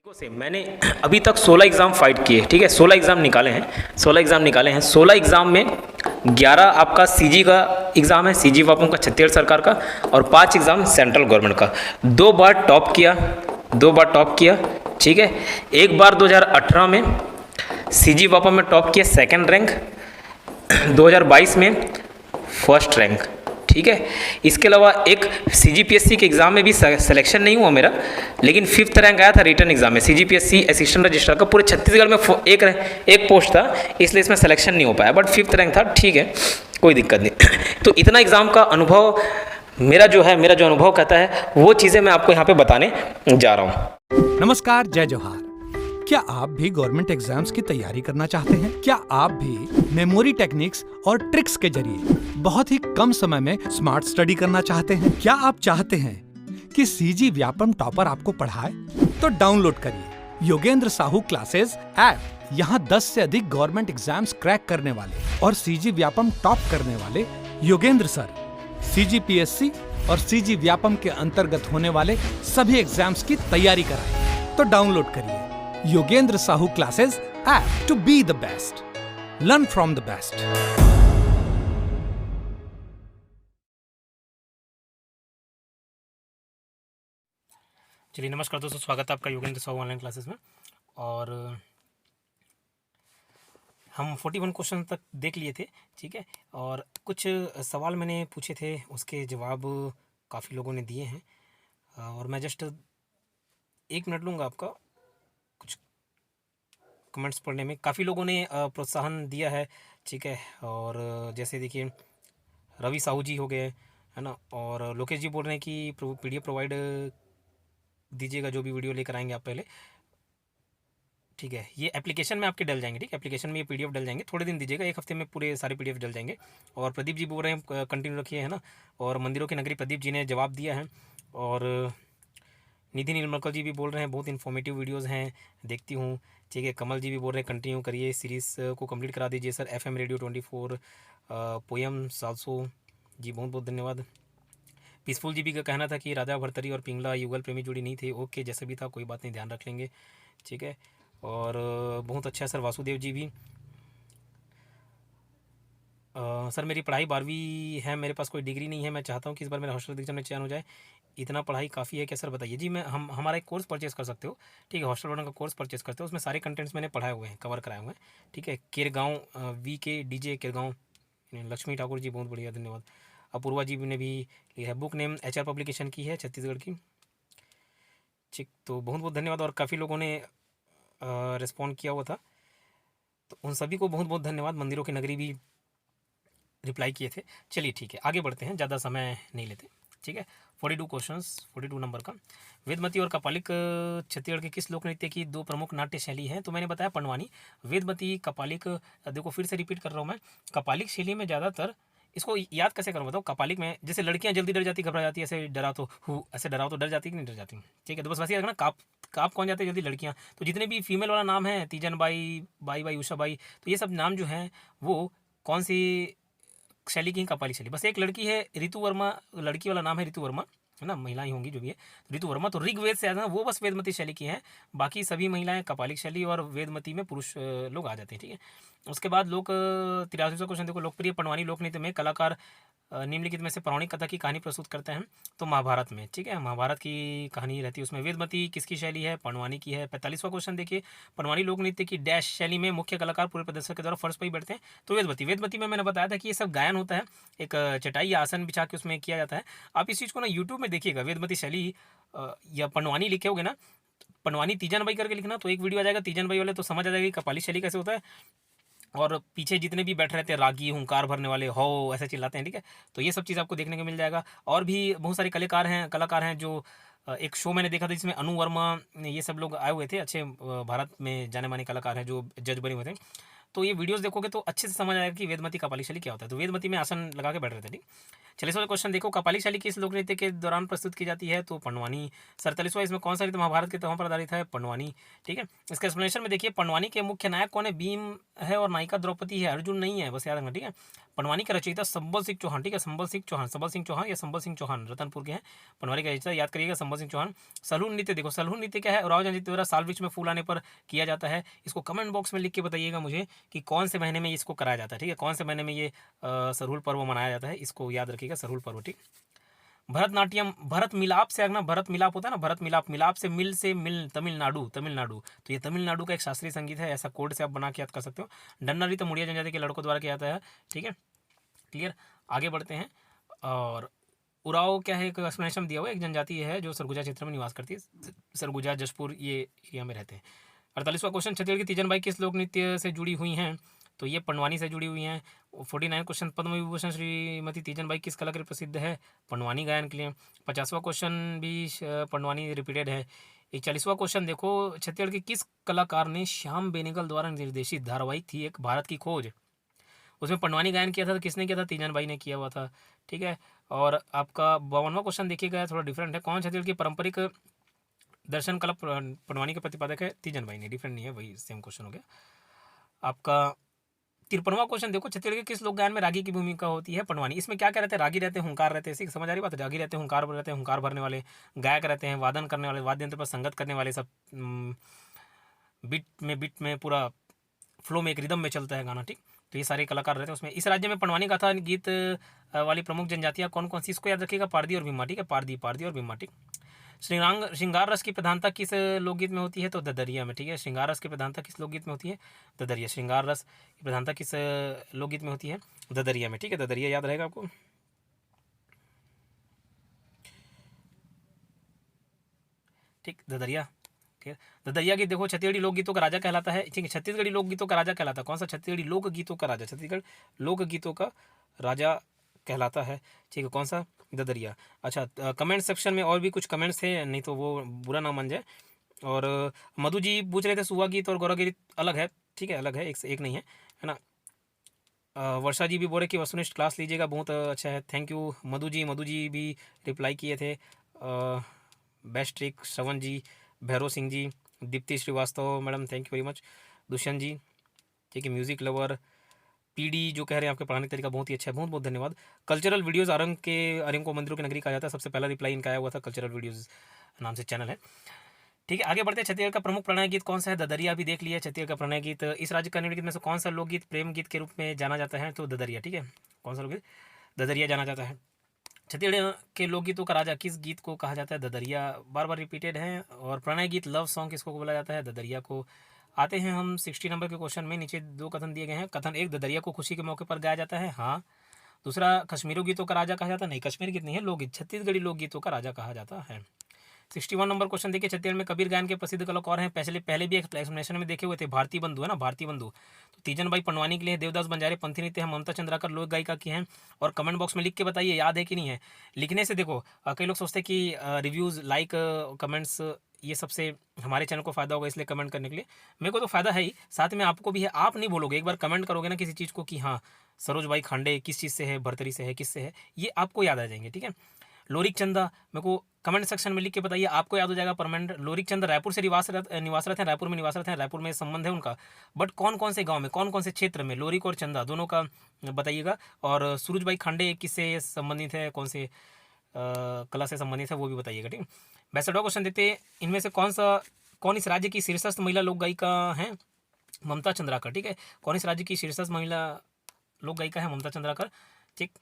से मैंने अभी तक 16 एग्ज़ाम फाइट किए, ठीक है। 16 एग्ज़ाम निकाले हैं, 16 एग्ज़ाम में 11 आपका सीजी का एग्ज़ाम है, सीजी वापों का छत्तीसगढ़ सरकार का, और 5 एग्ज़ाम सेंट्रल गवर्नमेंट का। 2 बार टॉप किया, ठीक है। एक बार 2018 में सीजी वापा में टॉप किया, सेकंड रैंक। 2022 में फर्स्ट रैंक, ठीक है। इसके अलावा एक सीजीपीएससी के एग्ज़ाम में भी सिलेक्शन नहीं हुआ मेरा, लेकिन 5th रैंक आया था रिटर्न एग्ज़ाम में। सीजीपीएससी असिस्टेंट रजिस्ट्रार का पूरे छत्तीसगढ़ में एक पोस्ट था, इसलिए इसमें सिलेक्शन नहीं हो पाया, बट 5th रैंक था, ठीक है, कोई दिक्कत नहीं। तो इतना एग्ज़ाम का अनुभव मेरा जो अनुभव कहता है, वो चीज़ें मैं आपको यहाँ पे बताने जा रहा हूँ। नमस्कार, जय जोहार। क्या आप भी गवर्नमेंट एग्जाम्स की तैयारी करना चाहते हैं? क्या आप भी मेमोरी टेक्निक्स और ट्रिक्स के जरिए बहुत ही कम समय में स्मार्ट स्टडी करना चाहते हैं? क्या आप चाहते हैं कि सीजी व्यापम टॉपर आपको पढ़ाए? तो डाउनलोड करिए योगेंद्र साहू क्लासेस ऐप। यहाँ 10 से अधिक गवर्नमेंट एग्जाम्स क्रैक करने वाले और सीजी व्यापम टॉप करने वाले योगेंद्र सर सीजीपीएससी और सीजी व्यापम के अंतर्गत होने वाले सभी एग्जाम्स की तैयारी कराए। तो डाउनलोड करिए Yogendra Sahu classes app to be the best, learn from the best. चलिए, नमस्कार दोस्तों, स्वागत है आपका योगेंद्र साहू ऑनलाइन क्लासेस में। और हम 41 क्वेश्चन तक देख लिए थे, ठीक है। और कुछ सवाल मैंने पूछे थे, उसके जवाब काफ़ी लोगों ने दिए हैं, और मैं जस्ट 1 मिनट लूँगा आपका कुछ कमेंट्स पढ़ने में। काफ़ी लोगों ने प्रोत्साहन दिया है, ठीक है। और जैसे देखिए, रवि साहू जी हो गए, है ना, और लोकेश जी बोल रहे हैं कि पीडीएफ प्रोवाइड दीजिएगा, जो भी वीडियो लेकर आएंगे आप पहले, ठीक है। ये एप्लीकेशन में आपके डल जाएंगे, ठीक है। एप्लीकेशन में ये पीडीएफ डल जाएंगे, थोड़े दिन दीजिएगा, 1 हफ्ते में पूरे सारे पीडीएफ डल जाएंगे। और प्रदीप जी बोल रहे हैं कंटिन्यू रखिए, है ना। और मंदिरों की नगरी प्रदीप जी ने जवाब दिया है। और निधि नीलमकल जी भी बोल रहे हैं बहुत इन्फॉर्मेटिव वीडियोज़ हैं, देखती हूँ, ठीक है। कमल जी भी बोल रहे हैं कंटिन्यू करिए, सीरीज़ को कंप्लीट करा दीजिए सर। FM रेडियो 24 पोयम सालसो जी, बहुत बहुत धन्यवाद। पीसफुल जी भी का कहना था कि राजा भरतरी और पिंगला युगल प्रेमी जोड़ी नहीं थे। ओके, जैसे भी था, कोई बात नहीं, ध्यान रख लेंगे, ठीक है। और बहुत अच्छा सर। वासुदेव जी भी, सर मेरी पढ़ाई 12वीं है, मेरे पास कोई डिग्री नहीं है, मैं चाहता हूँ कि इस बार मेरा हॉस्टल एग्जाम में चयन हो जाए, इतना पढ़ाई काफ़ी है क्या सर, बताइए। जी, हमारा एक कोर्स परचेस कर सकते हो, ठीक है। हॉस्टल वालों का कोर्स परचेस करते हो, उसमें सारे कंटेंट्स मैंने पढ़ाए हुए हैं, कवर कराए हुए हैं, ठीक है। किरगांव VK DJ किरगांव, लक्ष्मी ठाकुर जी, बहुत बढ़िया, धन्यवाद। अपूर्वा जी ने भी लिखा है, बुक नेम HR पब्लिकेशन की है, छत्तीसगढ़ की, ठीक। तो बहुत बहुत धन्यवाद। और काफ़ी लोगों ने रिस्पॉन्ड किया हुआ था, तो उन सभी को बहुत बहुत धन्यवाद। मंदिरों की नगरी भी रिप्लाई किए थे। चलिए, ठीक है, आगे बढ़ते हैं, ज़्यादा समय नहीं लेते, ठीक है। 42 क्वेश्चंस, 42 नंबर का। वेदमती और कपालिक छत्तीसगढ़ के किस लोक नृत्य की 2 प्रमुख नाट्य शैली हैं? तो मैंने बताया पंडवानी। वेदमती, कपालिक, देखो फिर से रिपीट कर रहा हूँ मैं, कपालिक शैली में ज़्यादातर, इसको याद कैसे करूँ बताओ। कपालिक में जैसे लड़कियां जल्दी डर जाती, घबरा जाती है, ऐसे डरा तो ऐसे डराओ तो डर जाती कि नहीं डर जाती, ठीक है। तो बस वैसे रखना, काप कौन जाते हैं जल्दी, लड़कियां। तो जितने भी फीमेल वाला नाम है, तीजन बाई, बाई उषा बाई, तो ये सब नाम जो हैं वो कौन सी शैली की? कपाली शैली। बस एक लड़की है ऋतु वर्मा, लड़की वाला नाम है ऋतु वर्मा, है ना, महिलाएं होंगी जो भी है, ऋतु वर्मा। तो ऋग्वेद से आना, वो बस वेदमती शैली की हैं, बाकी सभी महिलाएं कपालिक शैली, और वेदमती में पुरुष लोग आ जाते हैं, ठीक है। उसके बाद 83वां क्वेश्चन देखो, लोकप्रिय पंडवानी लोक नृत्य में कलाकार निम्नलिखित में से पौराणिक कथा की कहानी प्रस्तुत करते हैं? तो महाभारत में, ठीक है, महाभारत की कहानी रहती है उसमें। वेदमती किसकी शैली है? पंडवानी की है। 45वां क्वेश्चन देखिए, पंडवानी लोक नृत्य की डैश शैली में मुख्य कलाकार पूरे प्रदर्शन के द्वारा फर्श पर ही बैठते हैं? तो वेदमती में मैंने बताया था कि ये सब गायन होता है, एक चटाई या आसन बिछा के उसमें किया जाता है। आप इस चीज़ को ना यूट्यूब में देखिएगा, वेदमती शैली या पंडवानी लिखे होगे ना, पंडवानी तीजन बाई करके लिखना, तो एक वीडियो आ जाएगा तीजन बाई वाले, तो समझ आ जाएगा कि कपाली शैली कैसे होता है। और पीछे जितने भी बैठ रहते हैं रागी, हुंकार भरने वाले, हो ऐसे चिल्लाते हैं, ठीक है। तो ये सब चीज़ आपको देखने को मिल जाएगा। और भी बहुत सारे कलाकार हैं जो एक शो मैंने देखा था जिसमें अनु वर्मा, ये सब लोग आए हुए थे, अच्छे भारत में जाने माने कलाकार हैं जो जज बने हुए थे। तो ये वीडियोस देखोगे तो अच्छे से समझ आएगा कि वेदमती कपाली शैली क्या होता है। तो वेदमती में आसन लगा के बैठ रहे थे, ठीक। 40वां क्वेश्चन देखो, कपाली शैली किस लोक नृत्य के दौरान प्रस्तुत की जाती है? तो पंडवानी। 47वां, इसमें कौन सा नृत्य महाभारत के तहों पर आधारित है? पंडवानी, ठीक है। इसका एक्सप्लेनेशन में देखिए, पंडवानी के मुख्य नायक कौन है? भीम है, और नायिका द्रौपदी है, अर्जुन नहीं है, बस याद रखना, ठीक है। पनवानी के रचयिता संबल सिंह चौहान, ठीक है, संबल सिंह चौहान, संबल सिंह चौहान या संबल सिंह चौहान रतनपुर के हैं। पनवानी का रचयिता याद करिएगा संबल सिंह चौहान। सलून नृत्य देखो, सलून नृत्य क्या है? उराव जंजीत द्वारा साल वृक्ष में फूल आने पर किया जाता है। इसको कमेंट बॉक्स में लिख के बताइएगा मुझे कि कौन से महीने में इसको कराया जाता है, ठीक है, कौन से महीने में ये सरहुल पर्व मनाया जाता है, इसको याद रखिएगा, सरहुल पर्व, ठीक। भरतनाट्यम, भरत मिलाप से अगना, भरत मिलाप होता है ना, भरत मिलाप, मिलाप से मिल, तमिलनाडु, तमिलनाडु, तो ये तमिलनाडु का एक शास्त्रीय संगीत है, ऐसा कोड से आप बना के याद कर सकते हो। डन्ना नृत्य मुड़िया जनजाति के लड़कों द्वारा किया जाता है, ठीक है, क्लियर। आगे बढ़ते हैं। और उराव क्या है, एक एक्सप्लेनेशन दिया हुआ है, एक जनजाति है जो सरगुजा क्षेत्र में निवास करती है, सरगुजा, जशपुर ये एरिया में रहते हैं। 48वां क्वेश्चन, छत्तीसगढ़ की तीजन बाई किस लोक नृत्य से जुड़ी हुई हैं? तो ये पंडवानी से जुड़ी हुई हैं। 49 क्वेश्चन, पद्म विभूषण श्रीमती तीजन बाई किस कला के लिए प्रसिद्ध है? पंडवानी गायन के लिए। 50वां क्वेश्चन भी पंडवानी रिपीटेड है। 41वां क्वेश्चन देखो, छत्तीसगढ़ के किस कलाकार ने श्याम बेनेगल द्वारा निर्देशित धारावाहिक थी एक भारत की खोज, उसमें पंडवानी गायन किया था, तो किसने किया था? तीजन बाई ने किया हुआ था, ठीक है। और आपका 52वां क्वेश्चन देखिएगा, थोड़ा डिफरेंट है। कौन छत्तीसगढ़ की पारंपरिक दर्शन कला पंडवानी के प्रतिपादक है? तीजन बाई ने, डिफरेंट नहीं है, वही सेम क्वेश्चन हो गया। आपका 53वां क्वेश्चन देखो, छत्तीसगढ़ के किस लोक गायन में रागी की भूमिका होती है? पंडवानी। इसमें क्या क्या रहते हैं? रागी रहते हैं, हुंकार रहते हैं, इसी समझ आ रही बात है? रागी रहते हैं, हुंकार रहते हैं, हुंकार भरने वाले, गायक रहते हैं, वादन करने वाले, वाद्य यंत्र पर संगत करने वाले, सब बीट में पूरा फ्लो में, एक रिदम में चलता है गाना, ठीक। तो ये सारे कलाकार रहते हैं उसमें। इस राज्य में पंडवानी गाथा गीत वाली प्रमुख जनजातियाँ कौन कौन सी? इसको याद रखिएगा, पारदी और भिम्मा, ठीक है, पारदी और भिम्मा, ठीक। श्रृंगार रस की प्रधानता किस लोकगीत में होती है? तो ददरिया में, ठीक है। श्रृंगार रस की प्रधानता किस लोकगीत में होती है? ददरिया। श्रृंगार रस की प्रधानता किस लोकगीत में होती है? ददरिया में, ठीक है, ददरिया याद रहेगा आपको। ठीक, ददरिया, ठीक। ददरिया गीत देखो, छत्तीसगढ़ी लोकगीतों का राजा कहलाता है, ठीक है, छत्तीसगढ़ी लोकगीतों का राजा कहलाता है। कौन सा? छत्तीसगढ़ी लोकगीतों का राजा, छत्तीसगढ़ लोकगीतों का राजा कहलाता है, ठीक है, कौन सा? ददरिया। अच्छा, कमेंट सेक्शन में और भी कुछ कमेंट्स थे, नहीं तो वो बुरा ना मान जाए। और मधु जी पूछ रहे थे सुहा गीत और गौरव गीत अलग है, ठीक है, अलग है, एक से एक नहीं है, है ना। वर्षा जी भी बोले कि वस्तुनिष्ठ क्लास लीजिएगा, बहुत अच्छा है, थैंक यू मधु जी भी रिप्लाई किए थे। Best trick Shravan ji, Bhairav Singh ji, Deepti Srivastava madam, thank you very much. Dushyant ji, ठीक है, म्यूजिक लवर, पीडी जो कह रहे हैं आपके पढ़ाने का तरीका बहुत ही अच्छा है, बहुत बहुत धन्यवाद। कल्चरल वीडियोस आरंग को मंदिरों की नगरी कहा जाता है, सबसे पहला रिप्लाई इनका आया हुआ था, कल्चरल वीडियोस नाम से चैनल है, ठीक है। आगे बढ़ते हैं। छत्तीसगढ़ का प्रमुख प्रणय गीत कौन सा है? ददरिया भी देख लिया, छत्तीसगढ़ का प्रणय गीत। इस राज्य का निम्नलिखित में से कौन सा लोकगीत प्रेम गीत के रूप में जाना जाता है? तो ददरिया, ठीक है, कौन सा लोकगीत? ददरिया जाना जाता है। छत्तीसगढ़ के लोकगीतों का राजा किस गीत को कहा जाता है? ददरिया, बार बार रिपीटेड है। और प्रणय गीत, लव सॉन्ग किसको बोला जाता है? ददरिया को। आते हैं हम 60 नंबर के क्वेश्चन में। नीचे दो कथन दिए गए हैं। कथन 1, ददरिया को खुशी के मौके पर गाया जाता है, हाँ। दूसरा, कश्मीरी गीतों का राजा कहा जाता है, नहीं, कश्मीरी गीत नहीं है, लोकगीत, छत्तीसगढ़ी लोकगीतों का राजा कहा जाता है। 61 नंबर क्वेश्चन देखिए, छत्तीसगढ़ में कबीर गायन के प्रसिद्ध कलाकार हैं, पहले भी एक्सप्लेनेशन में देखे हुए थे, भारती बंधु है ना, भारती बंधु। तो तीजन बाई पंडवानी के लिए, देवदास बंजारे पंथी नृत्य है, ममता चंद्राकर लोक गायिका की हैं। और कमेंट बॉक्स में लिख के बताइए याद है कि नहीं है। लिखने से देखो, कई लोग सोचते हैं कि रिव्यूज़, लाइक, कमेंट्स, ये सबसे हमारे चैनल को फ़ायदा होगा, इसलिए कमेंट करने के लिए। मेरे को तो फ़ायदा है ही, साथ में आपको भी है। आप नहीं बोलोगे, एक बार कमेंट करोगे ना किसी चीज़ को कि हाँ सरोज बाई खांडे किस चीज़ से है, भरतरी से है, किससे है, ये आपको याद आ जाएंगे, ठीक है। लोरिक चंदा, मेरे को कमेंट सेक्शन में लिख के बताइए, आपको याद हो जाएगा परमानेंट। लोरिक चंदा रायपुर से निवास रहते हैं, रायपुर में निवास रहते हैं, रायपुर में संबंध है उनका, बट कौन कौन से गांव में, कौन कौन से क्षेत्र में, लोरिक और चंदा दोनों का बताइएगा। और सूरज बाई खांडे किससे संबंधित है, कौन से कला से संबंधित है, वो भी बताइएगा, ठीक है। 62वां क्वेश्चन देते हैं, इनमें से कौन इस राज्य की शीर्षस्थ महिला लोक गायिका है? ममता चंद्राकर, ठीक है, कौन इस राज्य की शीर्षस्थ महिला लोक गायिका है? ममता चंद्राकर, ठीक।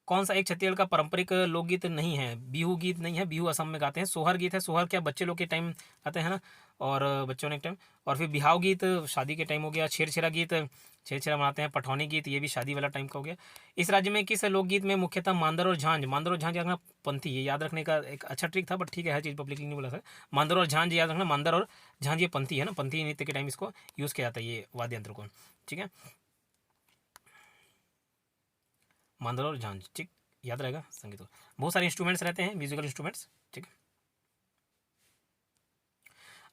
कौन सा एक छत्तीसगढ़ का पारंपरिक लोकगीत नहीं है? बिहू गीत नहीं है, बिहू असम में गाते हैं। सोहर गीत है, सोहर क्या बच्चे लोग के टाइम आते हैं ना, और बच्चों ने टाइम। और फिर बिहाव गीत शादी के टाइम हो गया। छेरछेरा गीत, छेरछेरा मनाते हैं। पठौनी गीत, ये भी शादी वाला टाइम का हो गया। इस राज्य में किस लोकगीत में मुख्यतः मांदर और झांझ रखना पंथी, ये याद रखने का एक अच्छा ट्रिक था, बट ठीक है, हर चीज़ पब्लिकली नहीं बोला था। मांदर और झांझ याद रखना, मांदर और झांझ ये पंथी है ना, पंथी नृत्य के टाइम इसको यूज़ किया जाता है, ये वाद्य यंत्र को, ठीक है, मांदर और झांझ, ठीक, याद रहेगा। संगीत बहुत सारे इंस्ट्रूमेंट्स रहते हैं, म्यूजिकल इंस्ट्रूमेंट्स, ठीक है।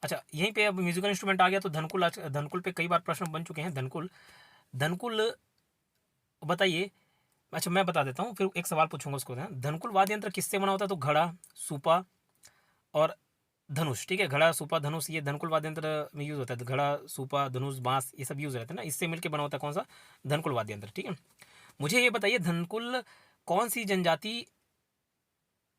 अच्छा, यहीं पे अब म्यूजिकल इंस्ट्रूमेंट आ गया, तो धनकुल पे कई बार प्रश्न बन चुके हैं। धनकुल बताइए। अच्छा, मैं बता देता हूँ, फिर एक सवाल पूछूंगा उसको। धनकुल वाद्य यंत्र किससे बना होता है? तो घड़ा, सूपा और धनुष, ठीक है, घड़ा, सूपा, धनुष, ये धनकुल वाद्य यंत्र में यूज़ होता है। घड़ा, सूपा, धनुष, बांस, ये सब यूज़ रहते हैं ना, इससे मिलकर बना होता है कौन सा? धनकुल वाद्य यंत्र, ठीक है। मुझे ये बताइए धनकुल कौन सी जनजाति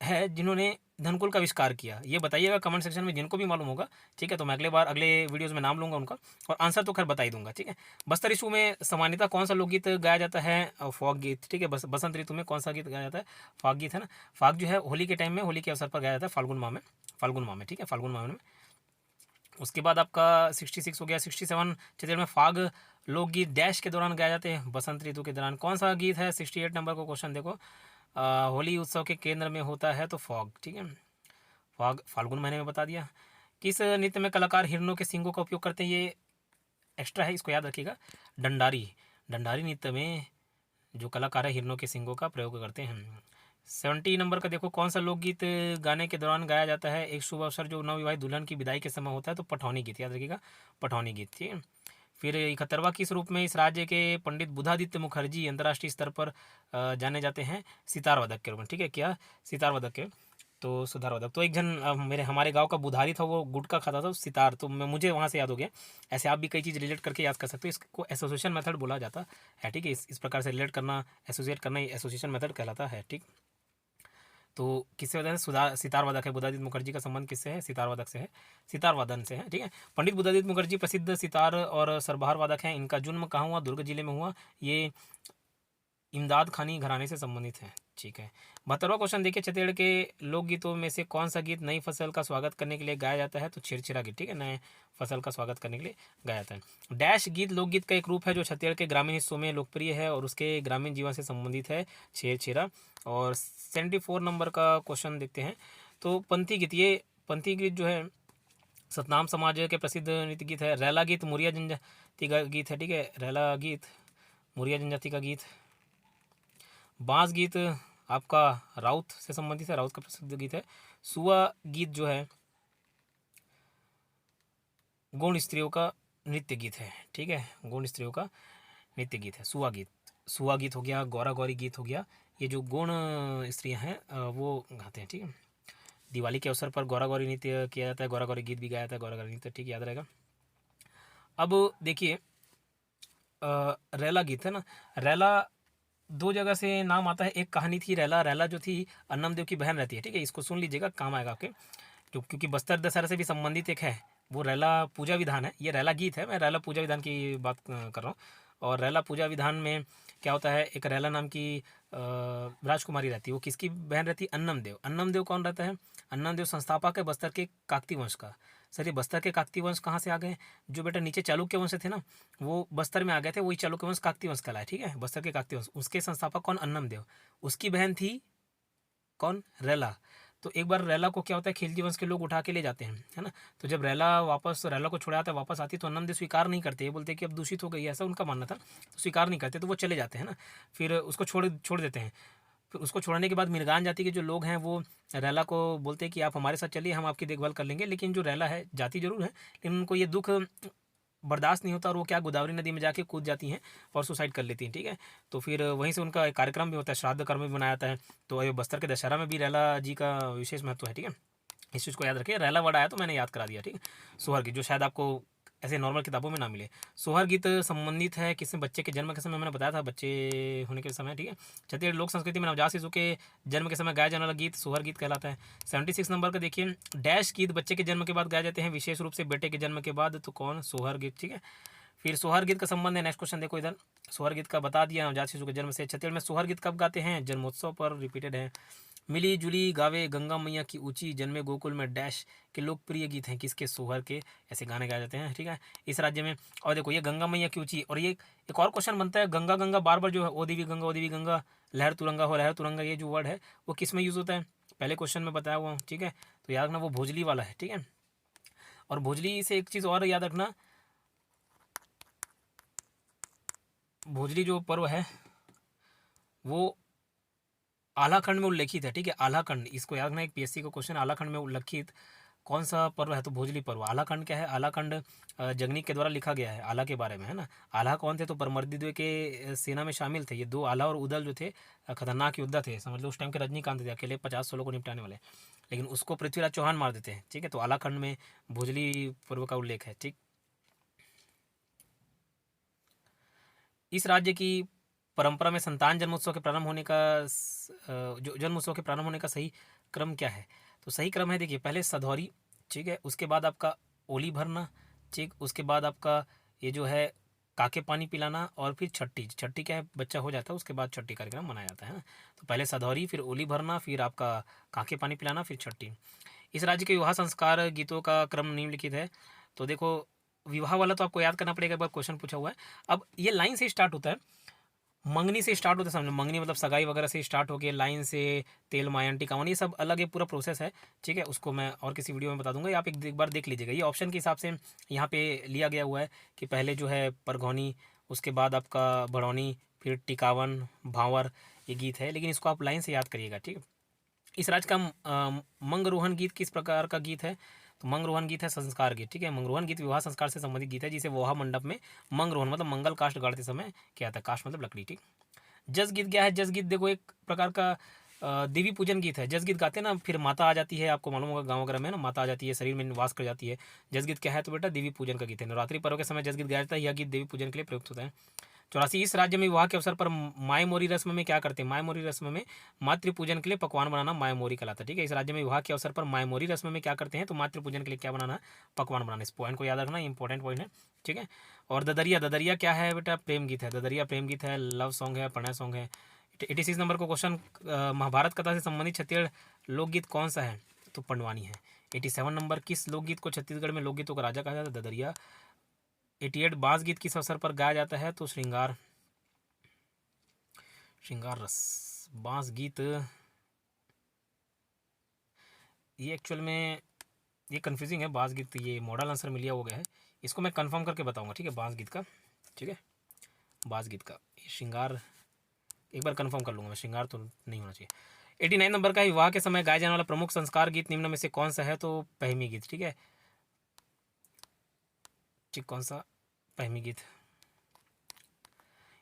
है जिन्होंने धनकुल का आविष्कार किया, ये बताइएगा कमेंट सेक्शन में जिनको भी मालूम होगा। ठीक है, तो मैं अगले वीडियोस में नाम लूंगा उनका और आंसर तो खैर बता ही दूंगा। ठीक है, बस्तर ऋतु में सामान्यतः कौन सा लोकगीत गाया जाता है? फॉग गीत। ठीक है, बसंत ऋतु में कौन सा गीत गाया जाता है? फाग गीत है ना। फाग जो है होली के टाइम में, होली के अवसर पर गाया जाता है फाल्गुन माह में, ठीक है, फाल्गुन माह में। उसके बाद आपका 66 हो गया। 67 छत्तीसगढ़ में फाग लोकगीत डैश के दौरान गाए जाते हैं, बसंत ऋतु के दौरान। कौन सा गीत है? 68 नंबर को क्वेश्चन देखो, होली उत्सव के केंद्र में होता है तो फॉग। ठीक है, फॉग फाल्गुन महीने में बता दिया। किस नृत्य में कलाकार हिरणों के सींगों का उपयोग करते हैं? ये एक्स्ट्रा है, इसको याद रखिएगा। डंडारी नृत्य में जो कलाकार है हिरणों के सींगों का प्रयोग करते हैं। 70 नंबर का देखो, कौन सा लोकगीत गाने के दौरान गाया जाता है? एक शुभ अवसर जो नवविवाहित दुल्हन की विदाई के समय होता है तो पठौनी गीत, याद रखिएगा, पठौनी गीत। ठीक है, फिर 71वां किस रूप में इस राज्य के पंडित बुधादित्य मुखर्जी अंतर्राष्ट्रीय स्तर पर जाने जाते हैं? सितार वादक के रूप में। ठीक है, क्या? सितार वादक के, तो सुधार वादक। तो एक जन हमारे गांव का बुधारी था, वो गुटखा खाता था सितार, तो मुझे वहाँ से याद हो गया। ऐसे आप भी कई चीज़ रिलेट करके याद कर सकते हो, इसको एसोसिएशन मेथड बोला जाता है। ठीक है, इस प्रकार से रिलेट करना, एसोसिएट करना, एसोसिएशन मेथड कहलाता है। ठीक, तो किससे वजह से सितार वादक है। बुधादित्य मुखर्जी का संबंध किससे है? सितार वादक से है, सितार वादन से है। ठीक है, पंडित बुधादित्य मुखर्जी प्रसिद्ध सितार और सरबहार वादक हैं। इनका जन्म कहाँ हुआ? दुर्ग जिले में हुआ। ये इमदाद खानी घराने से संबंधित है। ठीक है, 72वां क्वेश्चन देखिए, छत्तीसगढ़ के लोकगीतों में से कौन सा गीत नई फसल का स्वागत करने के लिए गाया जाता है? तो छेरछेरा गीत। ठीक है, नए फसल का स्वागत करने के लिए गाया जाता है। डैश गीत लोकगीत का एक रूप है जो छत्तीसगढ़ के ग्रामीण हिस्सों में लोकप्रिय है और उसके ग्रामीण जीवन से संबंधित है, छेरछेरा। और 74 नंबर का क्वेश्चन देखते हैं, तो पंथी गीत। ये पंथी गीत जो है सतनाम समाज के प्रसिद्ध नृत्य गीत है। रैला गीत मुरिया जनजाति का गीत है। ठीक है, रैला गीत मुरिया जनजाति का गीत। बांस गीत आपका राउत से संबंधित है, राउत का प्रसिद्ध गीत है। सुआ गीत जो है गौण स्त्रियों का नृत्य गीत है। ठीक है, गौण स्त्रियों का नृत्य गीत है सुआ गीत हो गया, गौरा गौरी गीत हो गया। ये जो गौण स्त्रियां हैं वो गाते हैं। ठीक है, दिवाली के अवसर पर गौरा गौरी नृत्य किया जाता है, गौरा गौरी गीत भी गाया जाता है, गौरा गौरी नृत्य। ठीक, याद रहेगा। अब देखिए रैला गीत है ना, रैला दो जगह से नाम आता है। एक कहानी थी रैला जो थी अन्नमदेव की बहन रहती है। ठीक है, इसको सुन लीजिएगा, काम आएगा आपके, जो क्योंकि बस्तर दशहरा से भी संबंधित एक है, वो रैला पूजा विधान है। ये रैला गीत है, मैं रैला पूजा विधान की बात कर रहा हूँ। और रैला पूजा विधान में क्या होता है, एक रैला नाम की राजकुमारी रहती है। वो किसकी बहन रहती है? अन्नमदेव कौन रहता है? अन्नमदेव संस्थापक है बस्तर के काकती वंश का। सर ये बस्तर के काकती वंश कहाँ से आ गए? जो बेटा नीचे चालुक्य वंश थे ना, वो बस्तर में आ गए थे, वही चालुक्य वंश काकती वंश कहलाए। ठीक है, बस्तर के काकती वंश, उसके संस्थापक कौन? अन्नमदेव। उसकी बहन थी कौन? रैला। तो एक बार रैला को क्या होता है, खिलजी वंश के लोग उठा के ले जाते हैं, है ना। तो जब रैला को छुड़ाता है, वापस आती है, तो अन्नमदेव स्वीकार नहीं करते, ये बोलते हैं कि अब दूषित हो गई, ऐसा उनका मानना था, तो स्वीकार नहीं करते, तो वो चले जाते हैं ना। फिर उसको छोड़ देते हैं। फिर उसको छोड़ने के बाद मिर्गान जाति के जो लोग हैं वो रैला को बोलते हैं कि आप हमारे साथ चलिए, हम आपकी देखभाल कर लेंगे। लेकिन जो रैला है, जाति जरूर है, लेकिन उनको ये दुख बर्दाश्त नहीं होता और वो क्या गोदावरी नदी में जाके कूद जाती हैं और सुसाइड कर लेती हैं। ठीक है, तो फिर वहीं से उनका एक कार्यक्रम भी होता है, श्राद्ध कर्म भी बनाया जाता है। तो ये बस्तर के दशहरा में भी रैला जी का विशेष महत्व है। ठीक है, इस चीज़ को याद रखिए। रैला वर्ड आया तो मैंने याद करा दिया। ठीक है, सोहर गीत जो शायद आपको ऐसे नॉर्मल किताबों में ना मिले। सोहर गीत संबंधित है किससे? बच्चे के जन्म के समय, मैंने बताया था बच्चे होने के समय। ठीक है, छत्तीसगढ़ लोक संस्कृति में नवजात शिशु के जन्म के समय गाया जाने वाला गीत सोहर गीत कहलाता है। 76 नंबर का देखिए, डैश गीत बच्चे के जन्म के बाद गाए जाते हैं, विशेष रूप से बेटे के जन्म के बाद, तो कौन? सोहर गीत। ठीक है, फिर सोहर गीत का संबंध है, नेक्स्ट क्वेश्चन देखो इधर, सोहर गीत का बता दिया, नवजात शिशु के जन्म से। छत्तीसगढ़ में सोहर गीत कब गाते हैं? जन्मोत्सव पर रिपीटेड है। मिली जुली गावे गंगा मैया की ऊंची, जन्मे गोकुल में डैश के लोकप्रिय गीत हैं किसके? सोहर के। ऐसे गाने गाए जाते हैं। ठीक है, इस राज्य में। और देखो ये गंगा मैया की ऊंची, और ये एक और क्वेश्चन बनता है, गंगा गंगा बार बार जो है, ओ देवी गंगा, लहर तुरंगा हो लहर तुरंगा, ये जो वर्ड है वो किस में यूज़ होता है? पहले क्वेश्चन में बताया हुआ हूँ। ठीक है, तो याद रखना वो भोजली वाला है। ठीक है, और भोजली से एक चीज़ और याद रखना, भोजली जो पर्व है वो आलाखंड में उल्लेखित है। ठीक है, आलाखंड, इसको याद रखना, एक पीएससी का क्वेश्चन, आलाखंड में उल्लेखित कौन सा पर्व है? तो भोजली पर्व। आलाखंड क्या है? आलाखंड जगनीक के द्वारा लिखा गया है आला के बारे में, है ना। आला कौन थे? तो परमर्दिद्वय के सेना में शामिल थे। ये दो, आला और उदल जो थे, खतरनाक योद्धा थे, समझ लो उस टाइम के रजनीकांत थे, अकेले 50-100 को निपटाने वाले, लेकिन उसको पृथ्वीराज चौहान मार देते हैं। ठीक है, तो आलाखंड में भोजली पर्व का उल्लेख है। ठीक, इस राज्य की परंपरा में संतान जन्मोत्सव के प्रारंभ होने का जो जन्मोत्सव के प्रारंभ होने का सही क्रम क्या है? तो सही क्रम है, देखिए, पहले सधौरी, ठीक है, उसके बाद आपका ओली भरना, ठीक, उसके बाद आपका ये जो है काके पानी पिलाना, और फिर छठी। छठी क्या है, बच्चा हो जाता है उसके बाद छठी कार्यक्रम मनाया जाता है ना। तो पहले सधौरी, फिर ओली भरना, फिर आपका काके पानी पिलाना, फिर छठी। इस राज्य के विवाह संस्कार गीतों का क्रम निम्नलिखित है। तो देखो, विवाह वाला तो आपको याद करना पड़ेगा, एक बार क्वेश्चन पूछा हुआ है। अब ये लाइन से स्टार्ट होता है, मंगनी से स्टार्ट होता है, समझो, मंगनी मतलब सगाई वगैरह से स्टार्ट हो गया, लाइन से तेल मायन टिकावन, ये सब अलग, ये पूरा प्रोसेस है, ठीक है। उसको मैं और किसी वीडियो में बता दूंगा, आप एक बार देख लीजिएगा। ये ऑप्शन के हिसाब से यहाँ पे लिया गया हुआ है कि पहले जो है परघौनी, उसके बाद आपका बड़ौनी, फिर टिकावन, भांवर, ये गीत है, लेकिन इसको आप लाइन से याद करिएगा, ठीक है। इस राज्य का मंगरोहन गीत किस प्रकार का गीत है? तो मंगरोहन गीत है संस्कार गीत, ठीक है। मंगरोहन गीत विवाह संस्कार से संबंधित गीत है, जिसे विवाह मंडप में मंगरोहन मतलब मंगल काष्ठ गाड़ते समय क्या आता है, काष्ठ मतलब लकड़ी, ठीक। जस गीत क्या है? जस गीत देखो एक प्रकार का देवी पूजन गीत है। जस गीत गाते हैं ना, फिर माता आ जाती है, आपको मालूम होगा गाँव वगैरह में ना, माता आ जाती है, शरीर में निवास कर जाती है। जस गीत क्या है? तो बेटा देवी पूजन का गीत है। नवरात्रि पर्व के समय जस गीत गाया जाता है, यह गीत देवी पूजन के लिए प्रयुक्त होता है। 84, इस राज्य में विवाह के अवसर पर माय मोरी रस्म में क्या करते हैं? माय मोरी रस्म में मातृ पूजन के लिए पकवान बनाना माय मोरी कहलाता है, ठीक है। इस राज्य में विवाह के अवसर पर माय मोरी रस्म में क्या करते हैं? तो मातृ पूजन के लिए क्या बनाना? पकवान बनाना। इस पॉइंट को याद रखना, इंपॉर्टेंट पॉइंट है, ठीक है। और ददरिया, ददरिया क्या है बेटा? प्रेम गीत है। ददरिया प्रेम गीत है, लव सॉन्ग है, प्रणय सॉन्ग है। 86 नंबर को क्वेश्चन, महाभारत कथा से संबंधित छत्तीसगढ़ लोकगीत कौन सा है? तो पंडवानी है। 87 नंबर, किस लोकगीत को छत्तीसगढ़ में लोकगीतों का राजा कहा जाता है? ददरिया। 88, बांस गीत किस अवसर पर गाया जाता है? तो श्रृंगार रस। बांस गीत, ये एक्चुअल में ये कंफ्यूजिंग है, बांस गीत, ये मॉडल आंसर में लिया हो गया है, इसको मैं कंफर्म करके बताऊंगा, ठीक है, बांस गीत का, ठीक है। बांस गीत का ये श्रृंगार एक बार कंफर्म कर लूँगा मैं, श्रृंगार तो नहीं होना चाहिए। 89 नंबर का, विवाह के समय गाया जाने वाला प्रमुख संस्कार गीत निम्न में से कौन सा है? तो पहमी गीत, ठीक है, ठीक, कौन सा? पहमी गीत।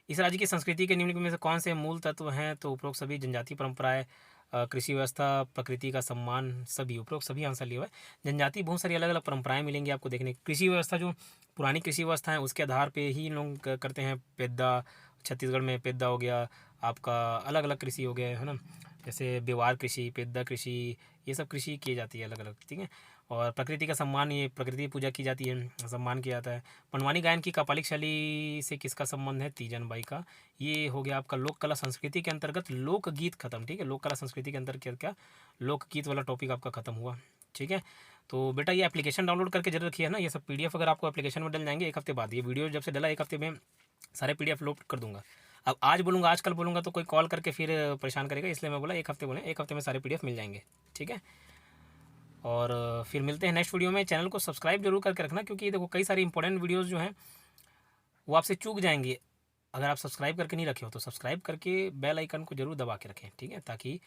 इस राज्य की संस्कृति के निम्न में से कौन से मूल तत्व हैं? तो उपरोक्त सभी जनजातीय परंपराएं, कृषि व्यवस्था, प्रकृति का सम्मान, सभी, उपरोक्त सभी आंसर लिया हुआ है। जनजाति बहुत सारी अलग अलग परंपराएं मिलेंगी आपको देखने। कृषि व्यवस्था, जो पुरानी कृषि व्यवस्था है उसके आधार पे ही लोग करते हैं। पेद्दा, छत्तीसगढ़ में पेद्दा हो गया आपका, अलग अलग कृषि हो गया है ना, जैसे बेवार कृषि, पेद्दा कृषि, ये सब कृषि की जाती है अलग अलग, ठीक है। और प्रकृति का सम्मान, ये प्रकृति पूजा की जाती है, सम्मान किया जाता है। पंडवानी गायन की कापालिक शैली से किसका संबंध है? तीजन बाई का। ये हो गया आपका लोक कला संस्कृति के अंतर्गत लोकगीत खत्म, ठीक है। लोक कला संस्कृति के अंतर्गत क्या लोकगीत वाला टॉपिक आपका खत्म हुआ, ठीक है। तो बेटा ये एप्लीकेशन डाउनलोड करके जरूर रखिए ना, ये सब PDF अगर आपको एप्लीकेशन में डल जाएंगे एक हफ्ते बाद, ये वीडियो जब से डला एक हफ्ते में सारे PDF लोड कर दूंगा। अब आज बोलूँगा, आजकल बोलूँगा तो कोई कॉल करके फिर परेशान करेगा, इसलिए मैं बोला एक हफ्ते बोलें, एक हफ्ते में सारे PDF मिल जाएंगे, ठीक है। और फिर मिलते हैं नेक्स्ट वीडियो में। चैनल को सब्सक्राइब जरूर करके रखना, क्योंकि देखो कई सारी इंपॉर्टेंट वीडियोस जो हैं वो आपसे चूक जाएंगे अगर आप सब्सक्राइब करके नहीं रखे हो। तो सब्सक्राइब करके बेल आइकन को जरूर दबा के रखें, ठीक है, ताकि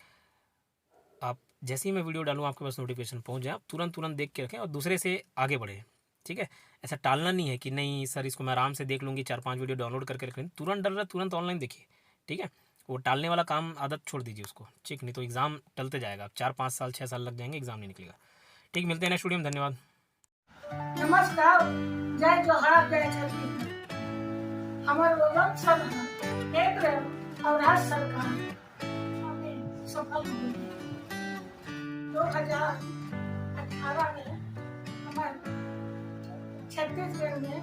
आप जैसे ही मैं वीडियो डालूँ आपके पास नोटिफिकेशन पहुंच जाए, आप तुरंत देख के रखें और दूसरे से आगे बढ़ें, ठीक है। ऐसा टालना नहीं है कि नहीं सर इसको मैं आराम से देख लूँगी, 4-5 वीडियो डाउनलोड करके रख लें, तुरंत डल रहा है तुरंत ऑनलाइन देखिए, ठीक है। वो टालने वाला काम आदत छोड़ दीजिए उसको, ठीक, नहीं तो एग्ज़ाम टलते जाएगा, 4-5 साल 6 साल लग जाएंगे, एग्ज़ाम नहीं निकलेगा, ठीक। मिलते हैं नेक्स्ट वीडियो में, धन्यवाद। नमस्कार, जय जोहार, जय छत्तीसगढ़। हमारे लोग सब केंद्र और राज्य सरकार हमें सफल हुई। 2018 में हमारे छत्तीसगढ़ में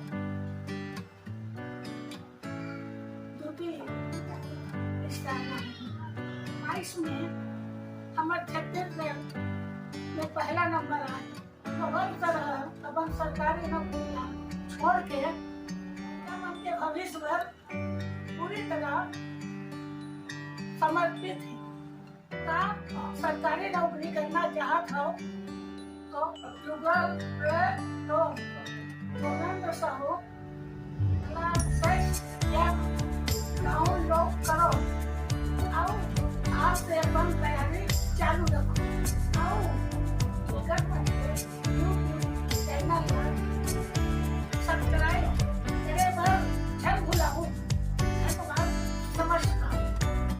ड्यूटी स्थापना हुई। 22 में हमारे छत्तीसगढ़ में पहला नंबर आया। हर तरह अपन सरकारी नौकरियां छोड़ के उनके भविष्य पर पूरी तरह समर्पित है। सरकारी नौकरी करना चाहत हो तो गूगल पे तो गोविंद साहू